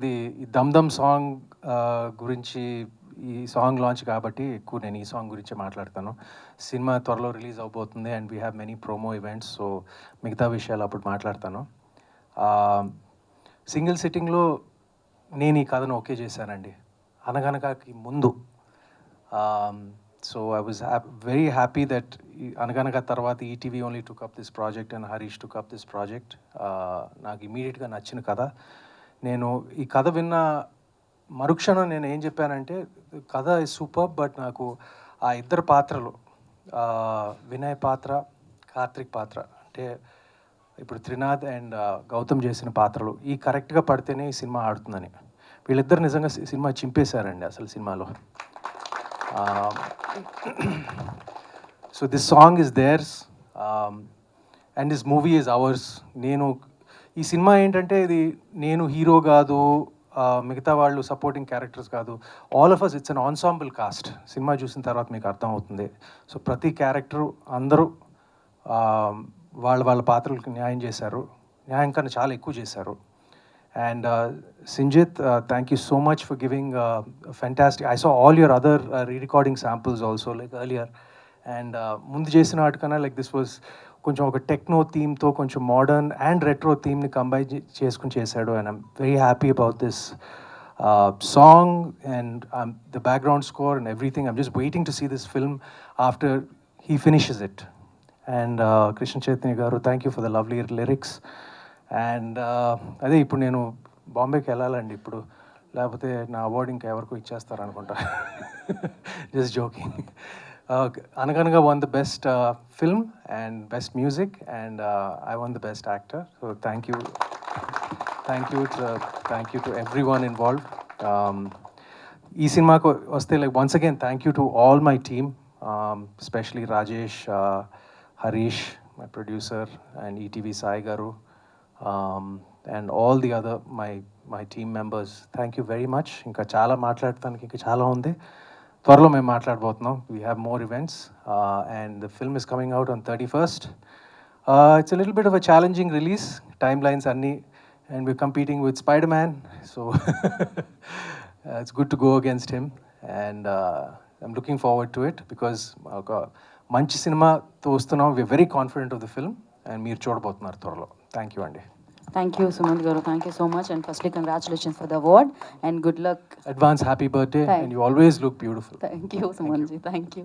ఇది ఈ 'దమ్ దమ్' సాంగ్ గురించి ఈ సాంగ్ లాంచ్ కాబట్టి ఎక్కువ నేను ఈ సాంగ్ గురించే మాట్లాడతాను. సినిమా త్వరలో రిలీజ్ అవబోతుంది and we have many promo events. So మిగతా విషయాలు అప్పుడు మాట్లాడతాను. సింగిల్ సిట్టింగ్లో నేను ఈ కథను ఓకే చేశానండి. అనగనగాకి ముందు. So I was very happy that అనగనగా తర్వాత ETV only took up this project and Harish took up this project. నాకు ఇమీడియట్గా నచ్చిన కథ. నేను ఈ కథ విన్న మరుక్షణం నేను ఏం చెప్పానంటే, కథ ఇస్ సూపర్, బట్ నాకు ఆ ఇద్దరు పాత్రలు, వినయ్ పాత్ర, కార్తిక్ పాత్ర, అంటే ఇప్పుడు త్రినాథ్ అండ్ గౌతమ్ చేసిన పాత్రలు ఈ కరెక్ట్గా పడితేనే ఈ సినిమా ఆడుతుందని. వీళ్ళిద్దరు నిజంగా సినిమా చింపేశారండి అసలు సినిమాలో. So this song is theirs and this movie is ours. ఈ సినిమా ఏంటంటే, ఇది నేను హీరో కాదు, మిగతా వాళ్ళు సపోర్టింగ్ క్యారెక్టర్స్ కాదు, all of us it's an ensemble cast. Cinema చూసిన తర్వాత మీకు అర్థమవుతుంది. సో ప్రతి క్యారెక్టరు అందరూ వాళ్ళ పాత్రలకు న్యాయం చేశారు, న్యాయం కన్నా చాలా ఎక్కువ చేశారు. And Sinjith, thank you so much for giving fantastic. I saw all your other re-recording samples also like earlier. And ముందు చేసిన వాటికన్నా లైక్ దిస్ వాజ్ కొంచెం ఒక టెక్నో థీమ్తో కొంచెం మోడర్న్ అండ్ రెట్రో థీమ్ని కంబైన్ చేసుకుని చేశాడు. And I'm very happy about this song and the background score and everything. I'm just waiting to see this film after he finishes it. And Krishna Chaitanya garu, thank you for the lovely lyrics. And అదే ఇప్పుడు నేను బాంబేకి వెళ్ళాలండి ఇప్పుడు, లేకపోతే నా award ఇంకా ఎవరికో ఇచ్చేస్తారు అనుకుంటా. Just joking. అనగనగా won the best film and best music, and I won the best actor. So thank you to everyone involved. ఈ సినిమాకు వస్తే like once again thank you to all my team, especially Rajesh, Harish, my producer, and ETV Sai Garu, and all the other my team members. Thank you very much. ఇంకా చాలా మాట్లాడటానికి ఇంకా చాలా ఉంది. త్వరలో మేము మాట్లాడబోతున్నాం. We have more events and the film is coming out on 31st. It's a little bit of a challenging release, time lines అన్నీ, and we're competing with Spider Man. So it's good to go against him, and I'm looking forward to it because ఒక మంచి సినిమాతో వస్తున్నాం. We're very confident of the film and మీరు చూడబోతున్నారు త్వరలో. Thank you అండి. Thank you, Sumant Garu. Thank you so much. And firstly, congratulations for the award and good luck. Advance happy birthday, and you always look beautiful. Thank you, Sumant ji. Thank you.